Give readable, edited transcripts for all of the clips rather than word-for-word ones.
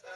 Son.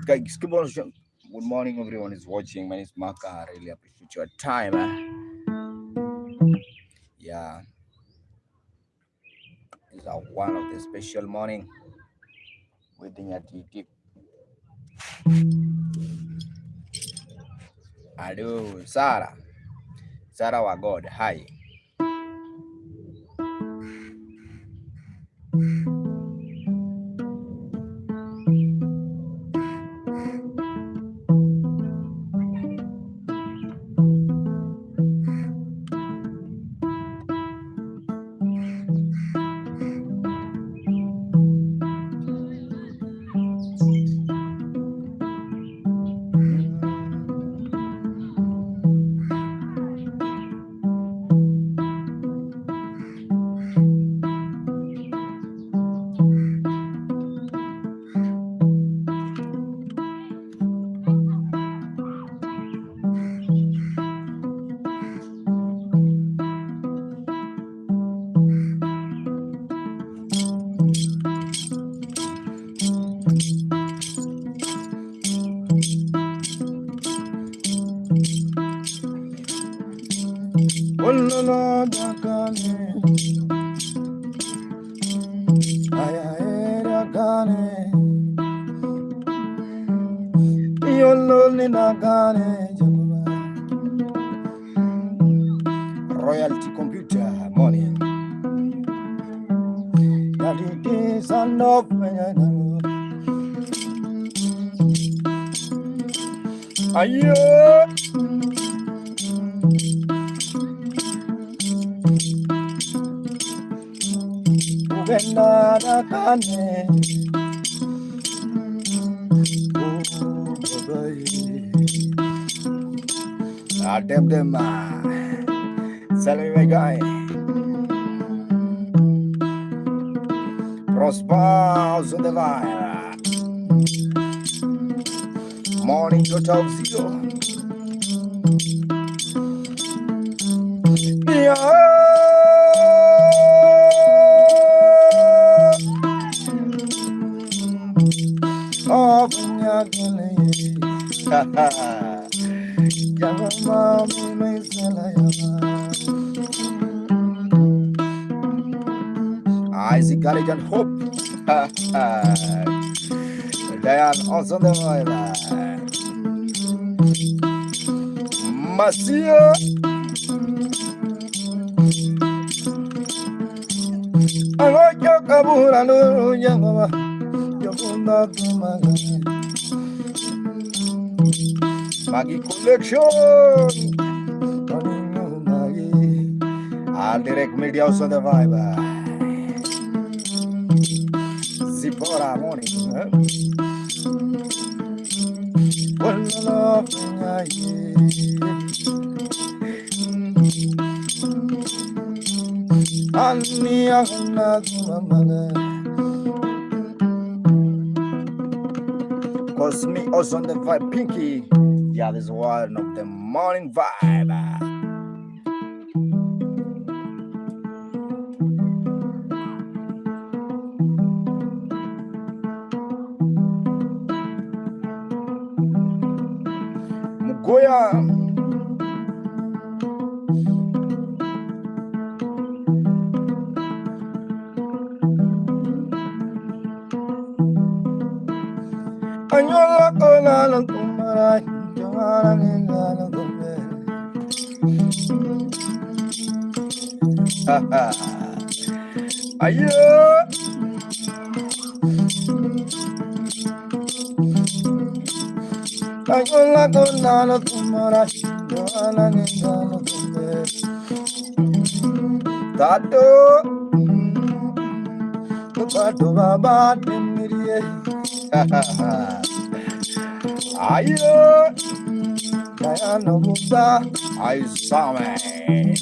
Guys, good morning, everyone is watching. My name is Maka. I really appreciate your time. Yeah, it's one of the special morning with nyatiti. Ado, Sarah wa God, hi. Royalty computer morning. Son of them Salve my guy. Prosper the vibe. Morning to talk zero. Oh, nyagele. Yawa mami maisela yawa. Isaac Garage and Hope. Diane also the vibe. Masia. I like your kabura no yama. Yokunda kumaga. Maggie Collection. All direct media also the vibe. Zipora morning. One love Cause me also on the vibe Pinky. Yeah, this is one of the morning vibe. Mugoya. Anyola kola lo kumara, jawara nila lo kumbe. Ayo. Anyola kola lo kumara, jawara nila lo kumbe. Tato. Tato baba temiriye. Ayo. Diana Musa, I saw me.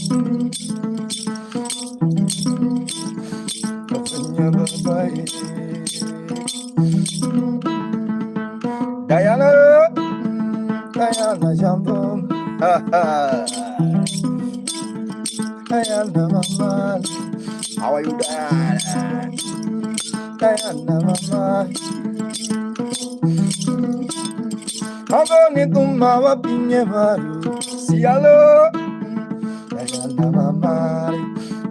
Diana, Diana Jambum, Diana Mama, how are you, Diana? Diana Mama. I'm going to my opinion, Cielo.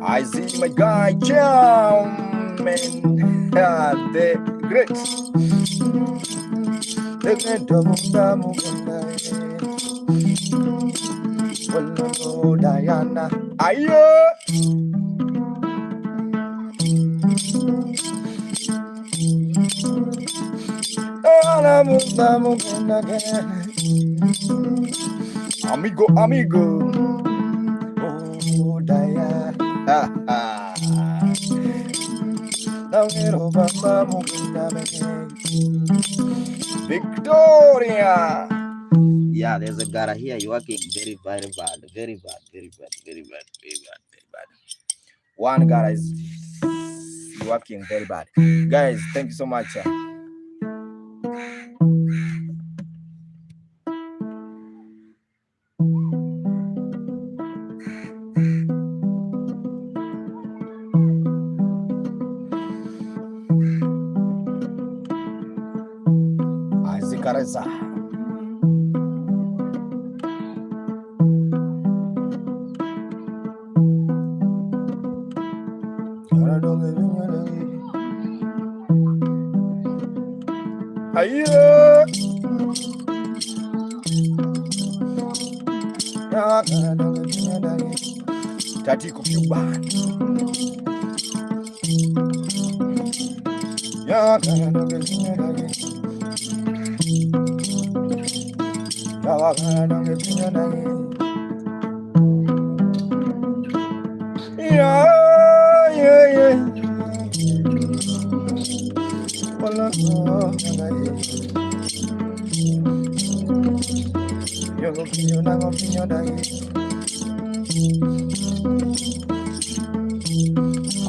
I see my guy, Jam, and the great. The great of Diana. Ayo. Amigo, amigo. Oh, Diana. Victoria. Yeah, there's a guy here. You're working very, very bad. Very bad, very bad, very bad, very bad, very bad. One guy is working very bad. Guys, thank you so much. Kareza. Ayo. Tati kukuba. Ya kana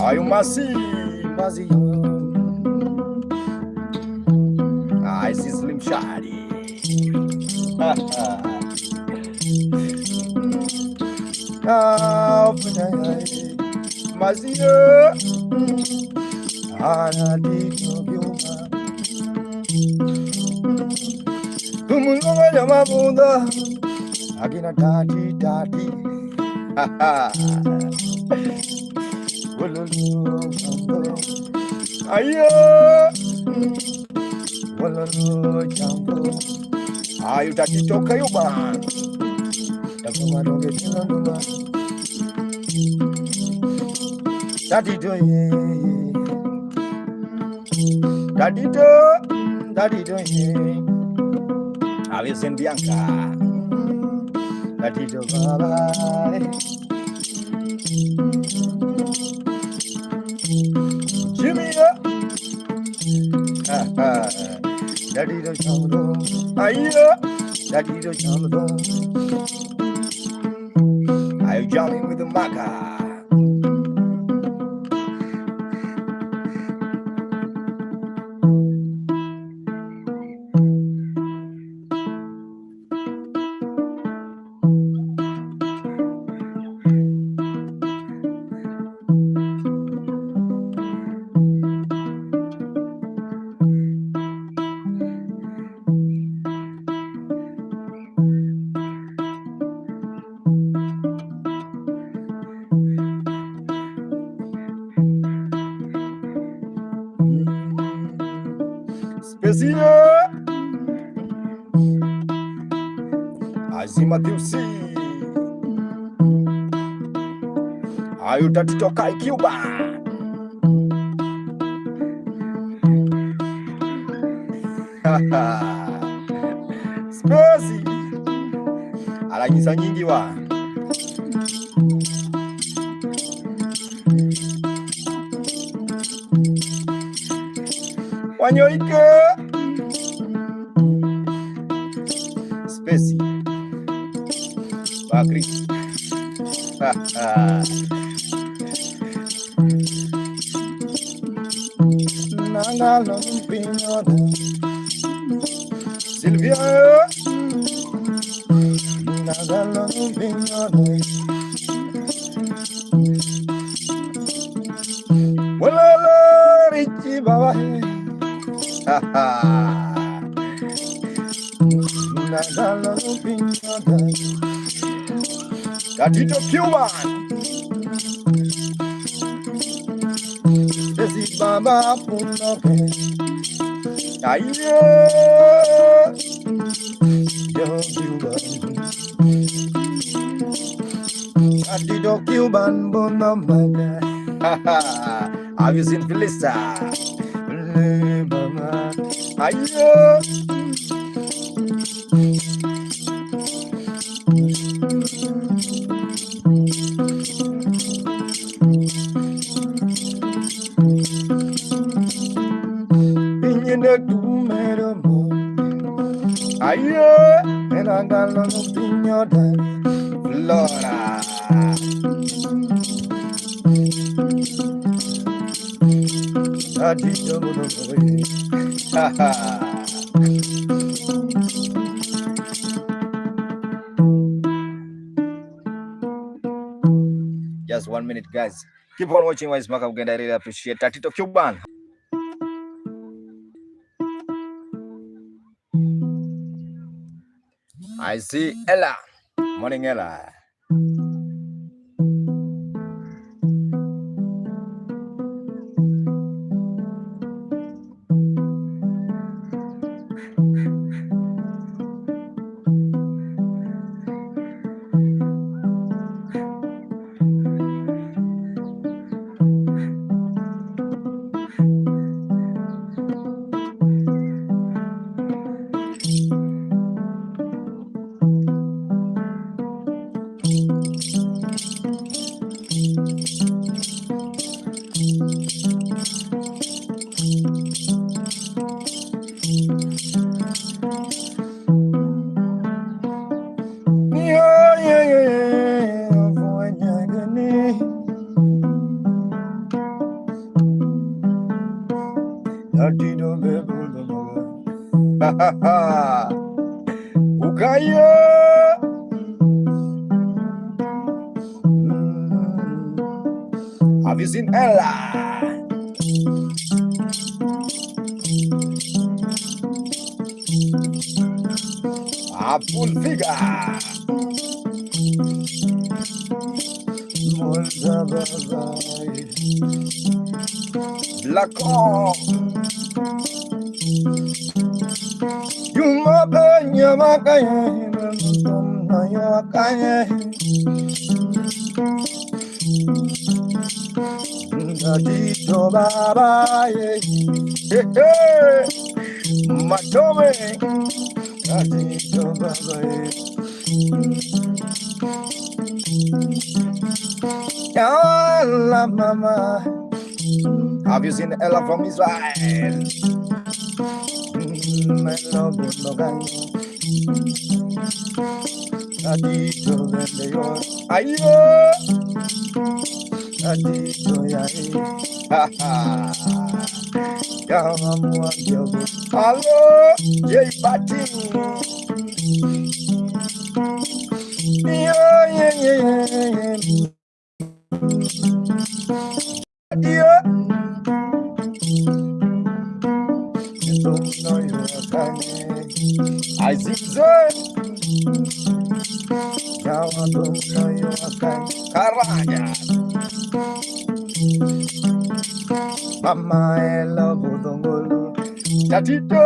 Ayo masih I see Slim Shady. Mazio Anadito Gyuma Umulonga Yamabunda Agina Tati Tati Ayo Walalo Jambo Ayu Tati Toka Yuba Takumadonge Tinanduma Tati Doye Tati Doye Avisen Bianca Tati Doye Jimmy Daddy do Jamdo Ayo Daddy do Jamdo Are you jamming with the maca? Specia Azima Tusi Ayu Tati Toka Cuba Spesi Alagisa nyingi wa Wanyoike Spesi Bakri Nanga Lumpino Silvia Nanga Lumpino Walala Richi Baba Nanga Lumpino Gatito Cuban Desi Baba Punoke Aye Yo Cuban Gatito Cuban Bonamanga Have you seen Felissa? Aye Aye, and I got a little in your daddy, Flora. I did Just 1 minute, guys. Keep on watching Wise Mark again. I really appreciate Tatito Cuban. I see Ella. Morning, Ella. Ukaya Have you seen Ella? A full figure. Black on. You mabanya makaya. Natito baba ye, matome. Natito baba ye, Ella mama. Have you seen Ella from Israel? My love will no gang. Natito vende yo, ayo. Natito ya ye, ha ha. Hello, J Party. Yeah. I see Caranya. Mama, I love Udongolo. Tatito,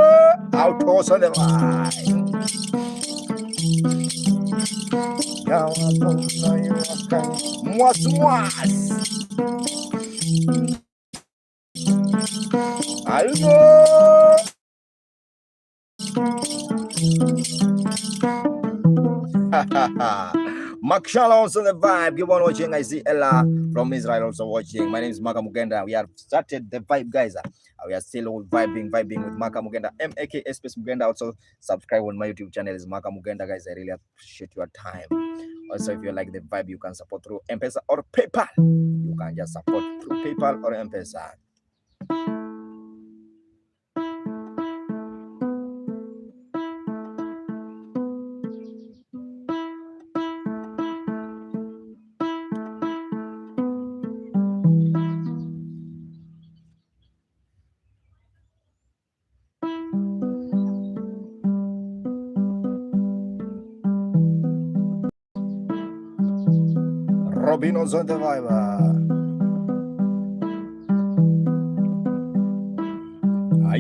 out also the line. Mwas. Hello. Makshala also the vibe. Keep on watching. I see Ella from Israel also watching. My name is Maka Mugenda. We have started the vibe, guys. We are still vibing with Maka Mugenda. MAKA Space Mugenda. Also subscribe on my YouTube channel is Maka Mugenda, guys. I really appreciate your time. Also, if you like the vibe, you can support through M-Pesa or PayPal. You can just support through PayPal or M-Pesa. Robino's on the vibe.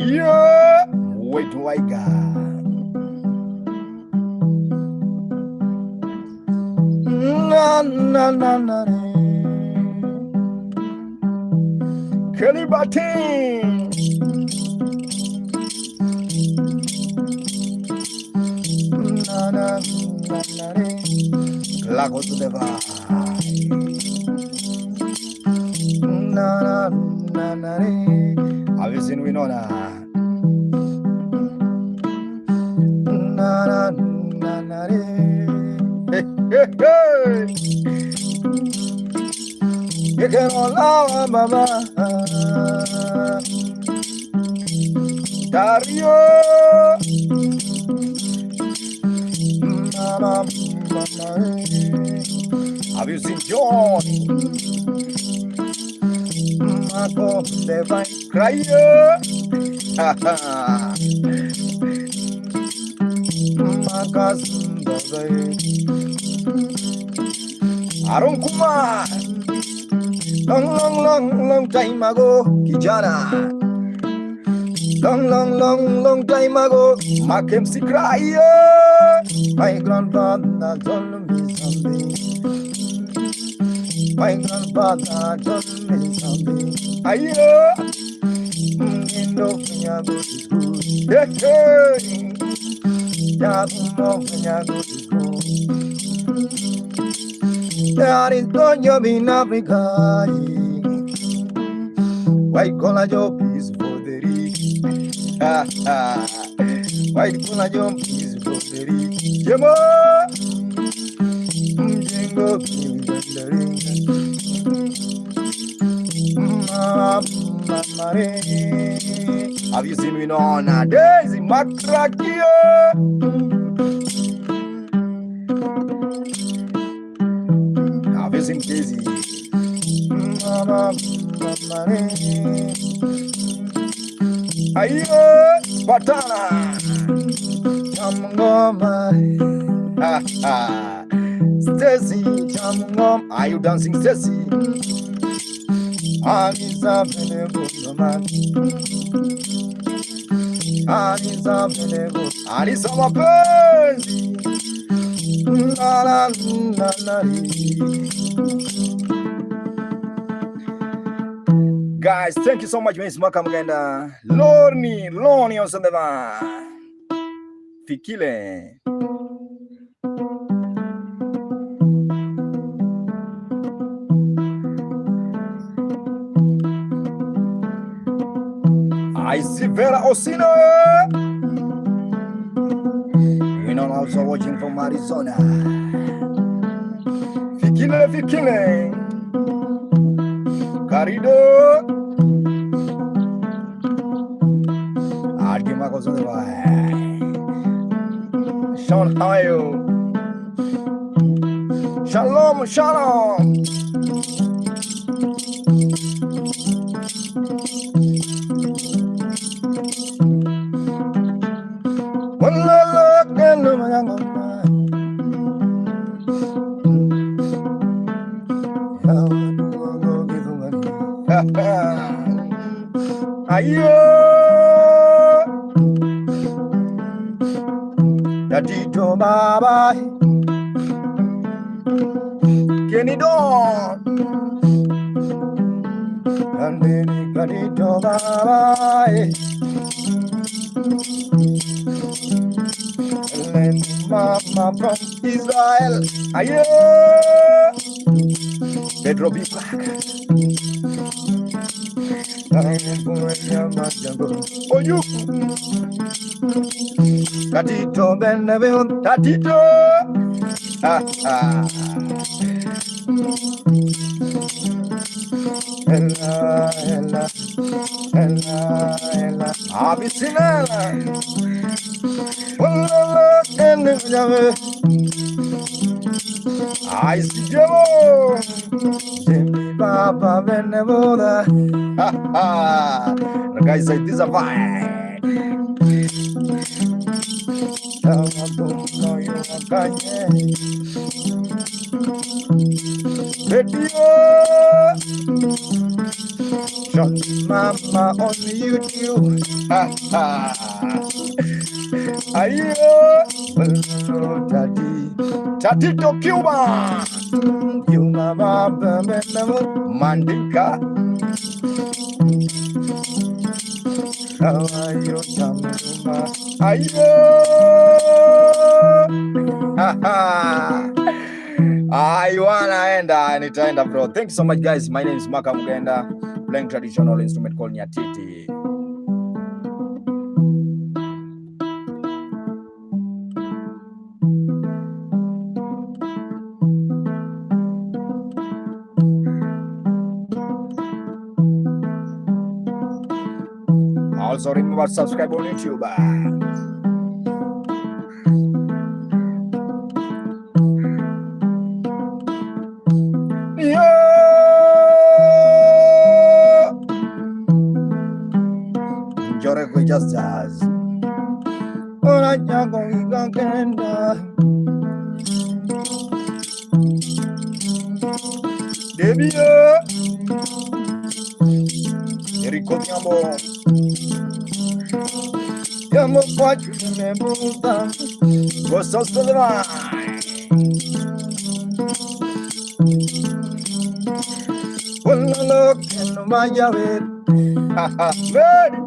Yeah, wait do I got? Na. Kelly Batin. Na. Lago to the vibe. Na. Have you seen Winona? Na. Hey. You can all love mama. Dario. Mama. Have you seen John? Marco, the vine crier. Marcus, Aaron Kumar. Long time ago, Kijana. Long time ago, Mackenzie crier. My grandfather told me something. My grandfather told me something. Ayo, know when you go to school. Hey, ya know when you go to school. There is no job in Africa. White collar job is for the rich. White collar job is for the rich. Jemo, jingo, have you seen Winona? Daisy Macrakio. Have you seen Daisy? Ayo, Patana. Stacy, are you dancing, Stacy? Anisa mapenzi. Guys, thank you so much. Miss Makamugenda. Lorni on Sandeva. Fikile. I see Vera Osino. You know, also watching from Arizona. Fikile. Carido. Adima Kosova. Sean, how are you? Shalom. Ayo, Dadito Baba, Kenny Don, and then Dadito Baba, and Mama from Israel. Ayo, Pedro be back. Oh, you Tatito Beneville, Tatito. Ella, Avicinella. I see you. Papa Benevola. The guy said this is a vibe. Mama on YouTube. Ayo, Tati to Cuba. Cuba, Mandinka. Ayo. I wanna end anytime, bro. Thank you so much, guys. My name is Maka Mugenda, playing traditional instrument called nyatiti. Also remember subscribe on YouTube. Just jazz. Debio ricordiamo siamo qua ci ne butta cosa sta quello che non vai a vedere vedi.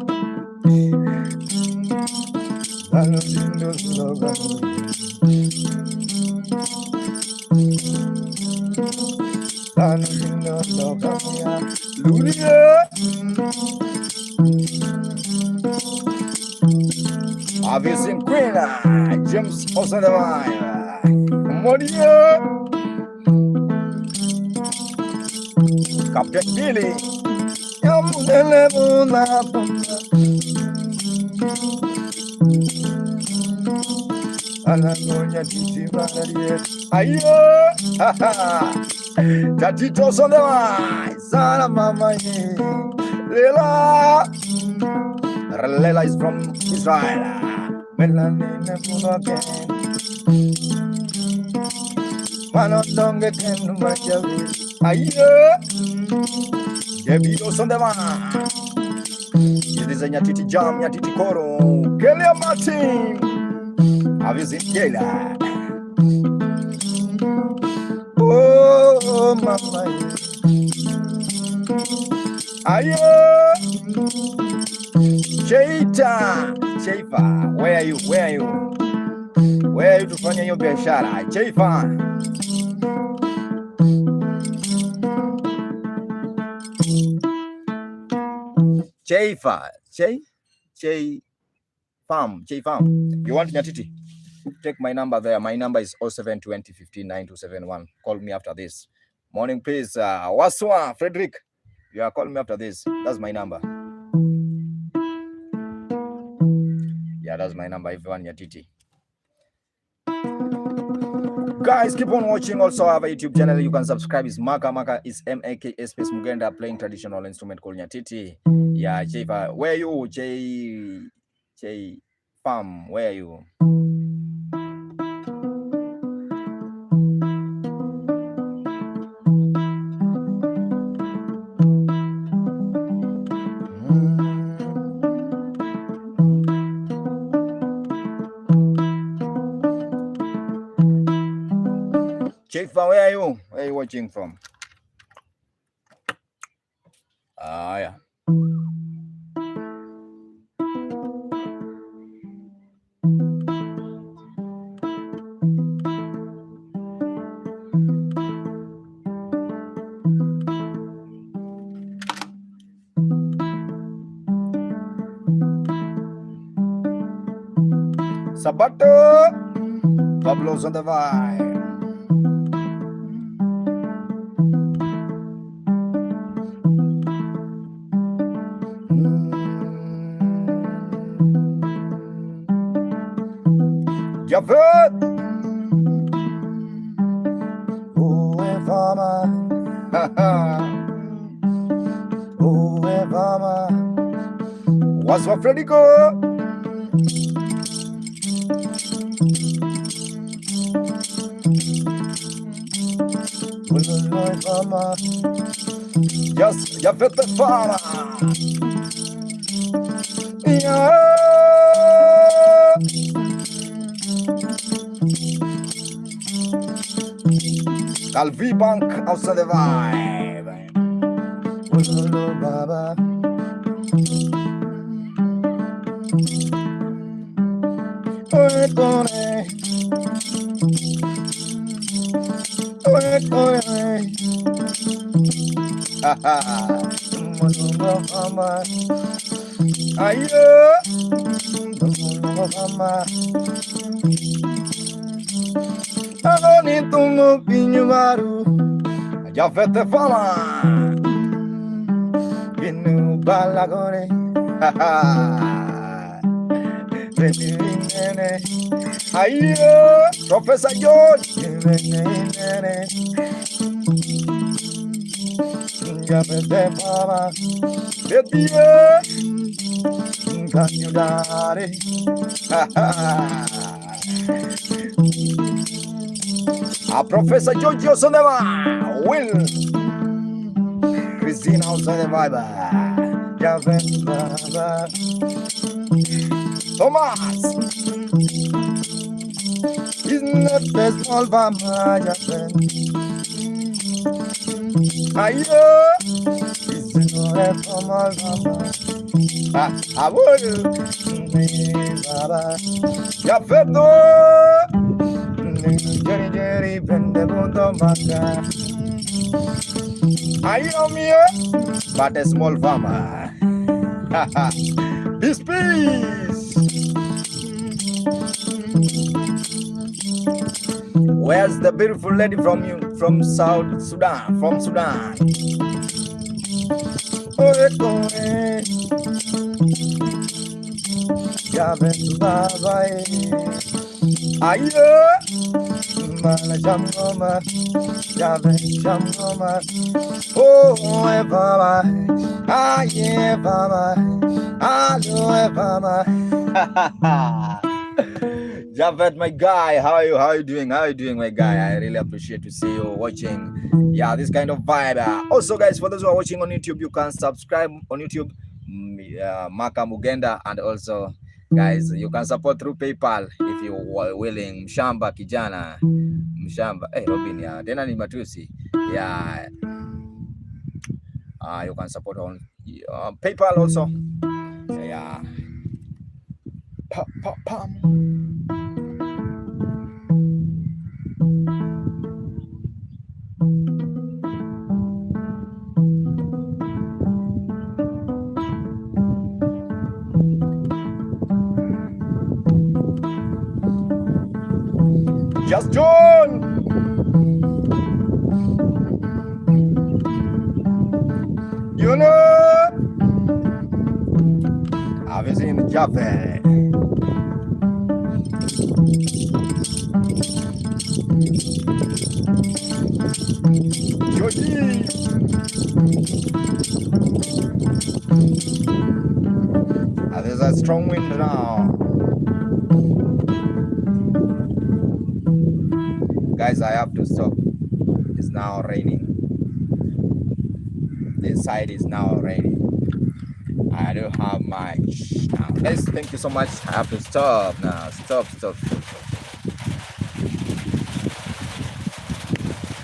Have you seen Queen? James Osadavaya. Captain Billy. Ayo, Tatito's on the rise. Sana mama Lela. Lela is from Israel. Melanina Punoke. Manondonge Ken Majavi. Ayo. Debido Sondema. It is a nyatiti jam, nyatiti koro. Kelia Martin. Avisit Kela. Oh, mama. Ayo. Cheifa, where are you? Where are you? Where are you to find your biashara? Cheifa. Farm. You want nyatiti? Take my number there. My number is 0720 15 9271. Call me after this. Morning, please. Waswa, Frederick. You are calling me after this. That's my number. Yeah, that's my number. If you want nyatiti. Guys, keep on watching. Also, I have a YouTube channel. You can subscribe. It's Maka. It's MAKA space Mugenda, playing traditional instrument called nyatiti. Yeah, Cheifa. Where are you? J Farm. Where are you? Cheifa, where are you? Where are you watching from? Yeah. Sabato, Pablo's on the vibe. Javed, what's for Fredico? Just Javed the farmer. Yeah. Calvi Bank outside the vibe. Baba. Já vai te falar e no balagone, aí professor Jorge, já vai te falar, baby, canhudare. A Professor George Osoneva, Will, Christina Osoneva, Thomas, isn't that the small farmer, Ayo, isn't that small farmer? I would, Jafeto. Jerry, prende punto maca. I am here, but a small farmer. This peace. Where's the beautiful lady from you? From South Sudan? From Sudan. Jamoma, Jave, Jamoma. Oh, Evama, I am Evama, I know Evama. Javed, my guy, how are you? How are you doing? How are you doing, my guy? I really appreciate to see you watching. Yeah, this kind of vibe. Also, guys, for those who are watching on YouTube, you can subscribe on YouTube, Maka Mugenda, and also, guys, you can support through PayPal if you are willing. Mshamba kijana, Mshamba. Hey, Robin, yeah, tena ni matusi. Yeah, you can support on PayPal also. Yeah. Pam. Just join. You know, I've been seeing the job there. There's a strong wind now. Guys, I have to stop. It's now raining. This side is now raining. I don't have much now. Guys, thank you so much. I have to stop now. Stop.